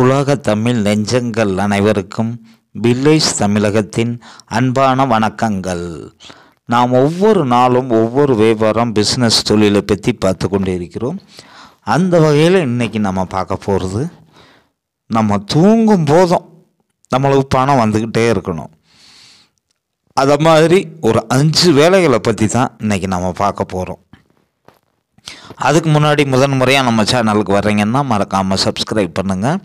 உலக தமிழ் நெஞ்சங்கள் அனைவருக்கும் வில்லேஜ் தமிழகத்தின் அன்பான வணக்கங்கள். நாம் ஒவ்வொரு நாளும் ஒவ்வொரு வியாபாரம் பிஸ்னஸ் தொழிலை பற்றி பார்த்து கொண்டு இருக்கிறோம். அந்த வகையில் இன்றைக்கி நம்ம பார்க்க போகிறது, நம்ம தூங்கும் போதும் நம்மளுக்கு பணம் வந்துக்கிட்டே இருக்கணும். அதை மாதிரி ஒரு 5 வேலைகளை பற்றி தான் இன்றைக்கி நம்ம பார்க்க போகிறோம். அதுக்கு முன்னாடி முதன்முறையாக நம்ம சேனலுக்கு வர்றீங்கன்னா மறக்காமல் சப்ஸ்கிரைப் பண்ணுங்கள்.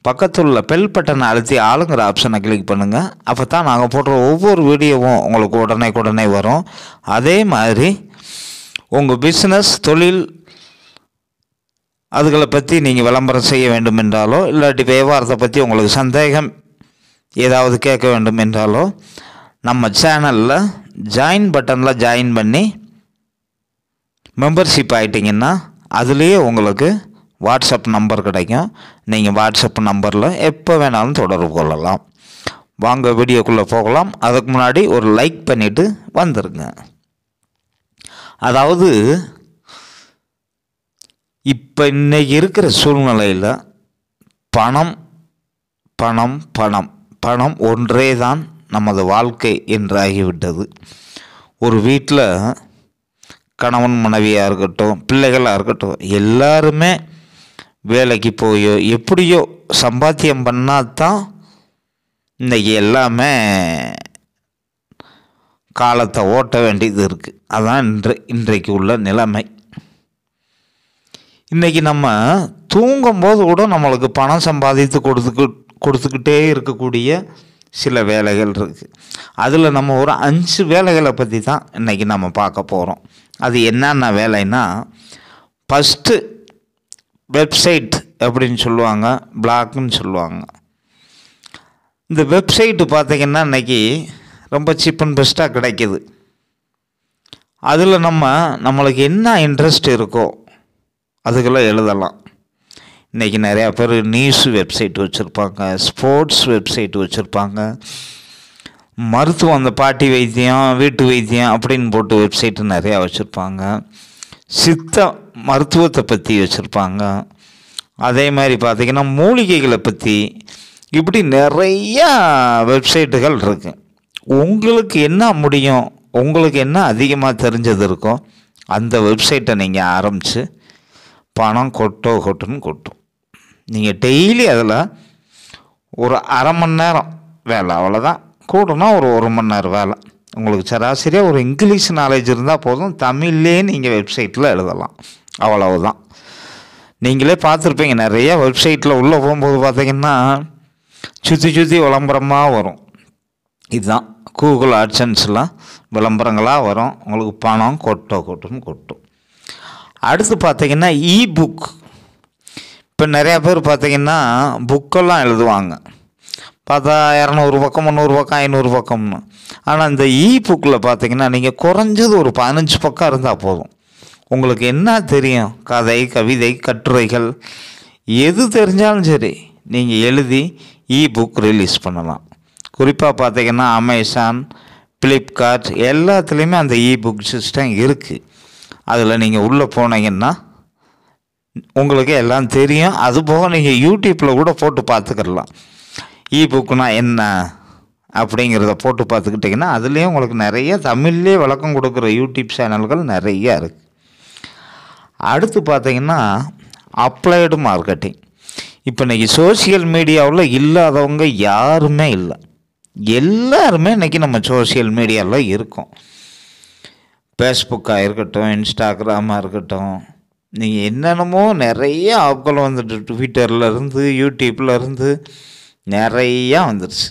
பக்கத்தில் உள்ள பெல் பட்டனை அழுத்தி ஆளுங்கிற ஆப்ஷனை கிளிக் பண்ணுங்கள். அப்போ தான் நாங்கள் போடுற ஒவ்வொரு வீடியோவும் உங்களுக்கு உடனே வரும். அதே மாதிரி உங்கள் பிஸ்னஸ் தொழில் அதுகளை பற்றி நீங்கள் விளம்பரம் செய்ய வேண்டும் என்றாலோ, இல்லாட்டி வியாபாரத்தை பற்றி உங்களுக்கு சந்தேகம் ஏதாவது கேட்க வேண்டும் என்றாலோ நம்ம சேனலில் ஜாயின் பட்டனில் ஜாயின் பண்ணி மெம்பர்ஷிப் ஆகிட்டிங்கன்னா அதுலேயே உங்களுக்கு வாட்ஸ்அப் நம்பர் கிடைக்கும். நீங்கள் வாட்ஸ்அப் நம்பரில் எப்போ வேணாலும் தொடர்பு கொள்ளலாம். வாங்க வீடியோக்குள்ளே போகலாம். அதுக்கு முன்னாடி ஒரு லைக் பண்ணிவிட்டு வந்துடுங்க. அதாவது இப்போ இன்றைக்கி இருக்கிற சூழ்நிலையில் பணம் பணம் பணம் பணம் ஒன்றே தான் நமது வாழ்க்கை என்றாகிவிட்டது. ஒரு வீட்டில் கணவன் மனைவியாக இருக்கட்டும், பிள்ளைகளாக இருக்கட்டும், எல்லாருமே வேலைக்கு போயோ எப்படியோ சம்பாத்தியம் பண்ணால் தான் இன்றைக்கி எல்லாமே காலத்தை ஓட்ட வேண்டியது இருக்குது. அதுதான் இன்றைக்கு உள்ள நிலைமை. இன்றைக்கி நம்ம தூங்கும்போது கூட நம்மளுக்கு பணம் சம்பாதித்து கொடுத்துக்கிட்டே இருக்கக்கூடிய சில வேலைகள் இருக்குது. அதில் நம்ம ஒரு 5 வேலைகளை பற்றி தான் இன்றைக்கி நம்ம பார்க்க போகிறோம். அது என்னென்ன வேலைன்னா, ஃபஸ்ட்டு வெப்சைட் அப்படின்னு சொல்லுவாங்க, பிளாக்னு சொல்லுவாங்க. இந்த வெப்சைட்டு பார்த்திங்கன்னா இன்றைக்கி ரொம்ப சீப் அண்ட் பெஸ்ட்டாக கிடைக்கிது. அதில் நம்மளுக்கு என்ன இன்ட்ரெஸ்ட் இருக்கோ அதுக்கெல்லாம் எழுதலாம். இன்றைக்கி நிறையா பேர் நியூஸ் வெப்சைட் வச்சுருப்பாங்க, ஸ்போர்ட்ஸ் வெப்சைட் வச்சுருப்பாங்க, மருத்துவம், அந்த பாட்டி வைத்தியம், வீட்டு வைத்தியம் அப்படின்னு போட்டு வெப்சைட்டு நிறையா வச்சுருப்பாங்க, சித்த மருத்துவத்தை பற்றி வச்சுருப்பாங்க. அதே மாதிரி பார்த்திங்கன்னா மூலிகைகளை பற்றி, இப்படி நிறையா வெப்சைட்டுகள் இருக்குது. உங்களுக்கு என்ன முடியும், உங்களுக்கு என்ன அதிகமாக தெரிஞ்சது இருக்கோ அந்த வெப்சைட்டை நீங்கள் ஆரம்பித்து பணம் கொட்டுன்னு கொட்டும். நீங்கள் டெய்லி அதில் ஒரு அரை மணி நேரம் வேலை, அவ்வளோதான். கூடனா ஒரு 1 மணி நேரம் வேலை. உங்களுக்கு சராசரியாக ஒரு இங்கிலீஷ் நாலேஜ் இருந்தால் போதும், தமிழ்லேயே நீங்கள் வெப்சைட்டில் எழுதலாம். அவ்வளவுதான். நீங்களே பார்த்துருப்பீங்க, நிறைய வெப்சைட்டில் உள்ளே போகும்போது பார்த்திங்கன்னா சுற்றி விளம்பரமாக வரும். இதுதான் கூகுள் ஆட்சன்ஸ்லாம் விளம்பரங்களாக வரும். உங்களுக்கு பணம் கொட்டுன்னு கொட்டும். அடுத்து பார்த்திங்கன்னா இ-புக். இப்போ நிறையா பேர் பார்த்திங்கன்னா புக்கெல்லாம் எழுதுவாங்க, பார்த்தா 200 பக்கம், 300 பக்கம், 500 பக்கம்னு. ஆனால் இந்த இ-புக்கில் பார்த்திங்கன்னா நீங்கள் குறைஞ்சது ஒரு 15 பக்கம் இருந்தால் போதும். உங்களுக்கு என்ன தெரியும், கதை, கவிதை, கட்டுரைகள் எது தெரிஞ்சாலும் சரி நீங்கள் எழுதி இ-புக் ரிலீஸ் பண்ணலாம். குறிப்பாக பார்த்திங்கன்னா அமேசான், ஃப்ளிப்கார்ட் எல்லாத்துலேயுமே அந்த இ-புக் சிஸ்டம் இருக்குது. அதில் நீங்கள் உள்ளே போனீங்கன்னா உங்களுக்கு எல்லாம் தெரியும். அதுபோக நீங்கள் யூடியூப்பில் கூட போட்டு பார்த்துக்கிடலாம். இ-புக்குனா என்ன அப்படிங்கிறத போட்டு பார்த்துக்கிட்டிங்கன்னா அதுலேயும் உங்களுக்கு நிறைய தமிழ்லேயே விளக்கம் கொடுக்குற யூடியூப் சேனல்கள் நிறையா இருக்குது. அடுத்து பார்த்திங்கன்னா அப்ளைடு மார்க்கெட்டிங். இப்போ இன்றைக்கி சோசியல் மீடியாவில் இல்லாதவங்க யாருமே இல்லை. எல்லாருமே இன்றைக்கி நம்ம சோசியல் மீடியாவில் இருக்கோம். ஃபேஸ்புக்காக இருக்கட்டும், இன்ஸ்டாகிராமாக இருக்கட்டும், நீங்கள் என்னென்னமோ நிறைய ஆப்கள் வந்துட்டு, ட்விட்டர்லேருந்து யூடியூப்லேருந்து நிறையா வந்துடுச்சு.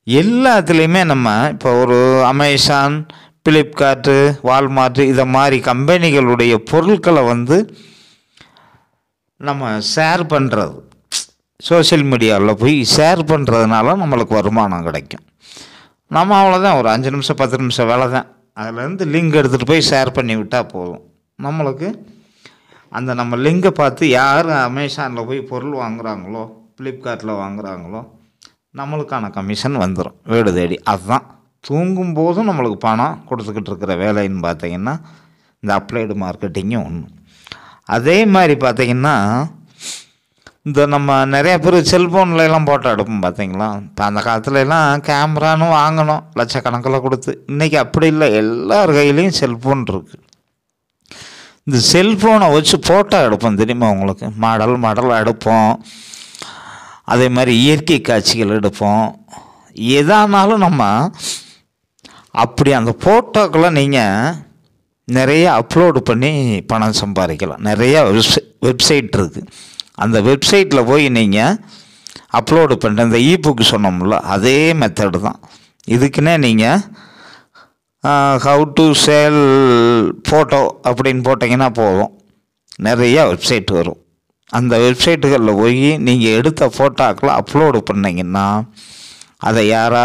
எல்லாத்துலேயுமே நம்ம இப்போ ஒரு அமேசான், ஃப்ளிப்கார்ட்டு, வால்மார்ட்டு இதை மாதிரி கம்பெனிகளுடைய பொருட்களை நம்ம ஷேர் பண்ணுறது, சோஷியல் மீடியாவில் போய் ஷேர் பண்ணுறதுனால நம்மளுக்கு வருமானம் கிடைக்கும். நம்ம அவ்வளோதான், ஒரு 5 நிமிஷம் 10 நிமிஷம் வேலை தான். அதிலேருந்து லிங்க் எடுத்துகிட்டு போய் ஷேர் பண்ணி விட்டால் போதும். நம்மளுக்கு அந்த நம்ம லிங்கை பார்த்து யார் அமேசானில் போய் பொருள் வாங்குகிறாங்களோ, ஃப்ளிப்கார்ட்டில் வாங்குகிறாங்களோ நம்மளுக்கான கமிஷன் வந்துடும் வீடு தேடி. அதுதான் தூங்கும்போதும் நம்மளுக்கு பணம் கொடுத்துக்கிட்டு இருக்கிற வேலைன்னு பார்த்திங்கன்னா இந்த அப்ளைடு மார்க்கெட்டிங்கும் ஒன்று. அதே மாதிரி பார்த்திங்கன்னா இந்த நம்ம நிறைய பேர் செல்ஃபோன்லாம் ஃபோட்டோ எடுப்போம் பார்த்தீங்களா. இப்போ அந்த காலத்துலலாம் கேமரான்னு வாங்கணும் லட்சக்கணக்கில் கொடுத்து. இன்றைக்கி அப்படி இல்லை, எல்லார் கையிலையும் செல்ஃபோன் இருக்குது. இந்த செல்ஃபோனை வச்சு ஃபோட்டோ எடுப்போம் தெரியுமா உங்களுக்கு. மாடல் எடுப்போம். அதே மாதிரி இயற்கை காட்சிகள் எடுப்போம். எதானாலும் நம்ம அப்படி அந்த ஃபோட்டோக்களை நீங்கள் நிறைய அப்லோடு பண்ணி பணம் சம்பாதிக்கலாம். நிறையா வெப்சைட் இருக்குது. அந்த வெப்சைட்டில் போய் நீங்கள் அப்லோடு பண்ணுற இந்த இபுக்கு சொன்னோம்ல, அதே மெத்தடு தான். இதுக்குன்னே நீங்கள் ஹவு டு சேல் ஃபோட்டோ அப்படின்னு போட்டிங்கன்னா போதும், நிறையா வெப்சைட் வரும். அந்த வெப்சைட்டுகளில் போய் நீங்கள் எடுத்த ஃபோட்டோக்களை அப்லோடு பண்ணிங்கன்னா அதை யார்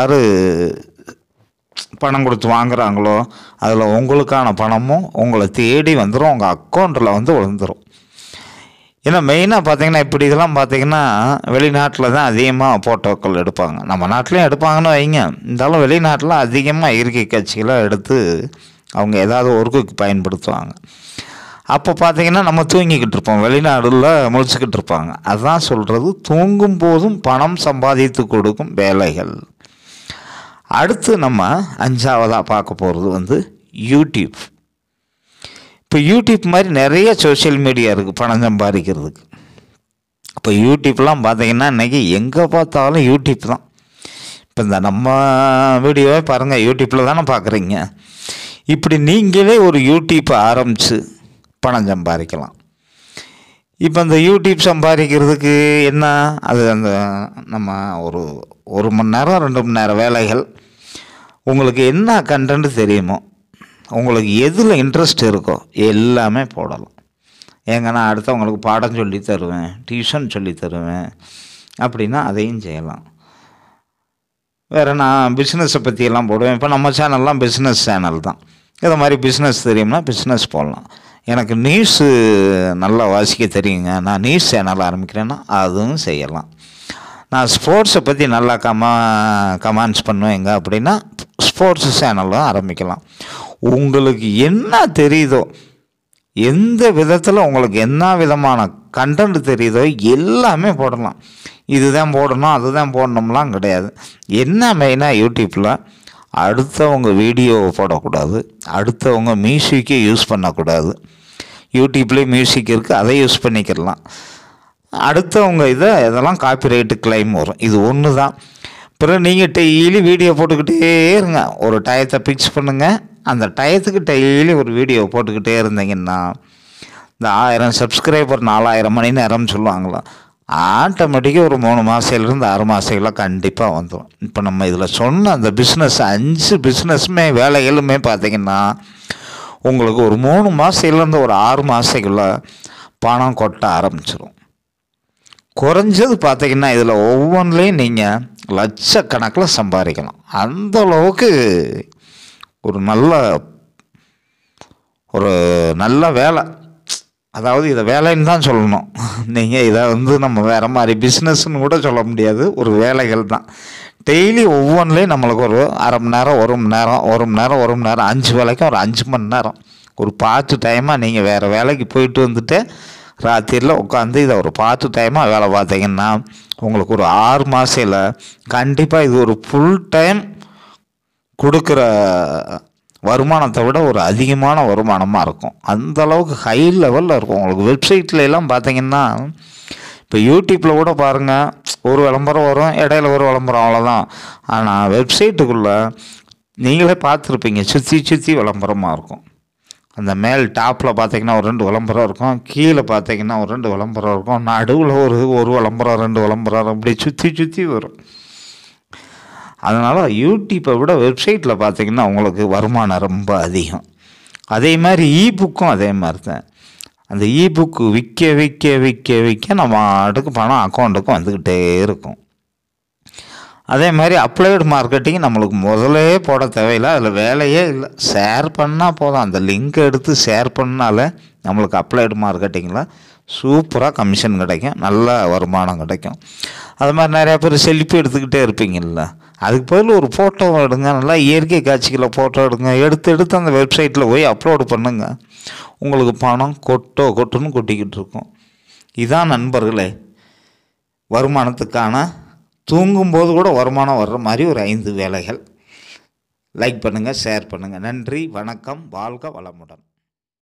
பணம் கொடுத்து வாங்குகிறாங்களோ அதில் உங்களுக்கான பணமும் உங்களை தேடி வந்துடும், உங்கள் அக்கௌண்ட்டில் வந்து விழுந்துடும். ஏன்னா மெயினாக பார்த்தீங்கன்னா இப்படி இதெல்லாம் பார்த்தீங்கன்னா வெளிநாட்டில் தான் அதிகமாக ஃபோட்டோக்கள் எடுப்பாங்க. நம்ம நாட்டிலையும் எடுப்பாங்கன்னு வைங்க, இருந்தாலும் வெளிநாட்டில் அதிகமாக இயற்கை காட்சிகளை எடுத்து அவங்க ஏதாவது ஒர்க்குக்கு பயன்படுத்துவாங்க. அப்போ பார்த்தீங்கன்னா நம்ம தூங்கிக்கிட்டு இருப்போம், வெளிநாடுல முழிச்சுக்கிட்டு இருப்பாங்க. அதுதான் சொல்கிறது, தூங்கும் போதும் பணம் சம்பாதித்து கொடுக்கும் வேலைகள். அடுத்து நம்ம 5ஆவதாக பார்க்க போகிறது வந்து யூடியூப். இப்போ யூடியூப் மாதிரி நிறைய சோஷியல் மீடியா இருக்குது பணம் சம்பாதிக்கிறதுக்கு. இப்போ யூடியூப்லாம் பார்த்தீங்கன்னா இன்றைக்கி எங்கே பார்த்தாலும் யூடியூப் தான். இப்போ இந்த நம்ம வீடியோவே பாருங்கள், யூடியூப்பில் தானே பார்க்குறீங்க. இப்படி நீங்களே ஒரு யூடியூப்பை ஆரம்பித்து பணம் சம்பாதிக்கலாம். இப்போ இந்த யூடியூப் சம்பாதிக்கிறதுக்கு என்ன, அது அந்த நம்ம ஒரு மணி நேரம் 2 மணி நேரம் வேலைகள். உங்களுக்கு என்ன கண்டென்ட் தெரியுமோ, உங்களுக்கு எதில் இன்ட்ரெஸ்ட் இருக்கோ எல்லாமே போடலாம். ஏங்க நான் அடுத்தவங்களுக்கு பாடம் சொல்லி தருவேன், டியூஷன் சொல்லி தருவேன் அப்படின்னா அதையும் செய்யலாம். வேறு நான் பிஸ்னஸை பற்றியெல்லாம் போடுவேன். இப்போ நம்ம சேனல்லாம் பிஸ்னஸ் சேனல் தான். இதை மாதிரி பிஸ்னஸ் தெரியும்னா பிஸ்னஸ் போடலாம். எனக்கு நியூஸு நல்லா வாசிக்க தெரியுங்க, நான் நியூஸ் சேனல் ஆரம்பிக்கிறேன்னா அதுவும் செய்யலாம். நான் ஸ்போர்ட்ஸை பற்றி நல்லா கமெண்ட்ஸ் பண்ணுவேங்க அப்படின்னா ஸ்போர்ட்ஸ் சேனலும் ஆரம்பிக்கலாம். உங்களுக்கு என்ன தெரியுதோ, எந்த விதத்தில் உங்களுக்கு என்ன விதமான கண்டென்ட் தெரியுதோ எல்லாமே போடலாம். இதுதான் போடணும் அதுதான் போடணும்லாம் கிடையாது. என்ன மெயினாக யூடியூப்பில் அடுத்தவங்க வீடியோவை போடக்கூடாது, அடுத்தவங்க மியூசிக்கை யூஸ் பண்ணக்கூடாது. யூடியூப்லேயே மியூசிக் இருக்குது, அதை யூஸ் பண்ணிக்கலாம். அடுத்தவங்க இதெல்லாம் காப்பிரைட்டு கிளைம் வரும். இது ஒன்று தான். பிறகு நீங்கள் டெய்லி வீடியோ போட்டுக்கிட்டே இருங்க. ஒரு டயத்தை ஃபிக்ஸ் பண்ணுங்கள், அந்த டயத்துக்கு டெய்லி ஒரு வீடியோ போட்டுக்கிட்டே இருந்தீங்கன்னா இந்த 1000 சப்ஸ்கிரைபர் 4000 மணி நேரம்னு சொல்லுவாங்களா, ஆட்டோமேட்டிக்காக ஒரு 3 மாதத்துலேருந்து 6 மாதங்களாக கண்டிப்பாக வந்துடும். இப்போ நம்ம இதில் சொன்ன அந்த பிஸ்னஸ் 5 பிஸ்னஸுமே வேலைகளுமே பார்த்திங்கன்னா உங்களுக்கு ஒரு 3 மாதத்துலேருந்து ஒரு 6 மாதத்துக்குள்ளே பணம் கொட்ட ஆரம்பிச்சிடும். குறைஞ்சது பார்த்திங்கன்னா இதில் ஒவ்வொன்றிலையும் நீங்கள் லட்சக்கணக்கில் சம்பாதிக்கலாம். அந்தளவுக்கு ஒரு நல்ல வேலை. அதாவது இதை வேலைன்னு தான் சொல்லணும். நீங்கள் இதை நம்ம வேறு மாதிரி பிஸ்னஸ்ன்னு கூட சொல்ல முடியாது, ஒரு வேலைகள் தான். டெய்லி ஒவ்வொன்றிலையும் நம்மளுக்கு ஒரு அரை மணி நேரம், 1 மணி நேரம், 1 மணி நேரம், 1 மணி நேரம், 5 வேலைக்கும் ஒரு 5 மணி நேரம் ஒரு பார்ட் டைமாக நீங்கள் வேறு வேலைக்கு போயிட்டு வந்துட்டு ராத்திரியில் உட்காந்து இதை ஒரு பார்ட் டைமாக வேலை பார்த்தீங்கன்னா உங்களுக்கு ஒரு 6 மாதத்தில் கண்டிப்பாக இது ஒரு ஃபுல் டைம் கொடுக்குற வருமானத்தை விட ஒரு அதிகமான வருமானமாக இருக்கும். அந்தளவுக்கு ஹை லெவலில் இருக்கும். உங்களுக்கு வெப்சைட்டில் எல்லாம் பார்த்தீங்கன்னா இப்போ யூடியூப்பில் கூட பாருங்கள், ஒரு விளம்பரம் வரும், இடையில ஒரு விளம்பரம், அவ்வளோதான். ஆனால் வெப்சைட்டுக்குள்ளே நீங்களே பார்த்துருப்பீங்க, சுற்றி விளம்பரமாக இருக்கும். அந்த மேல் டாப்பில் பார்த்தீங்கன்னா ஒரு 2 விளம்பரம் இருக்கும், கீழே பார்த்தீங்கன்னா ஒரு 2 விளம்பரம் இருக்கும், நடுவில் ஒரு விளம்பரம், 2 விளம்பரம், அப்படி சுற்றி வரும். அதனால் யூடியூப்பை விட வெப்சைட்டில் பார்த்திங்கன்னா உங்களுக்கு வருமானம் ரொம்ப அதிகம். அதே மாதிரி இபுக்கும் அதே மாதிரி தான். அந்த இபுக்கு விற்க நம்ம அடுக்கு பணம் அக்கௌண்ட்டுக்கும் வந்துக்கிட்டே இருக்கும். அதே மாதிரி அப்ளைடு மார்க்கெட்டிங் நம்மளுக்கு முதலே போட தேவையில்லை, அதில் வேலையே இல்லை. ஷேர் பண்ணால் போதும், அந்த லிங்க் எடுத்து ஷேர் பண்ணாலே நம்மளுக்கு அப்ளைடு மார்க்கெட்டிங்கில் சூப்பராக கமிஷன் கிடைக்கும், நல்ல வருமானம் கிடைக்கும். அது மாதிரி நிறையா பேர் செல்ஃபி எடுத்துக்கிட்டே இருப்பீங்கள்ல, அதுக்கு பதில் ஒரு ஃபோட்டோ எடுங்க, நல்லா இயற்கை காட்சிகளை ஃபோட்டோ எடுங்க, எடுத்து அந்த வெப்சைட்டில் போய் அப்லோடு பண்ணுங்க. உங்களுக்கு பணம் கொட்டுன்னு கொட்டிக்கிட்டு இருக்கும். இதான் நண்பர்களே வருமானத்துக்கான தூங்கும்போது கூட வருமானம் வர்ற மாதிரி ஒரு 5 வேலைகள். லைக் பண்ணுங்கள், ஷேர் பண்ணுங்கள். நன்றி, வணக்கம், வாழ்க வளமுடன்.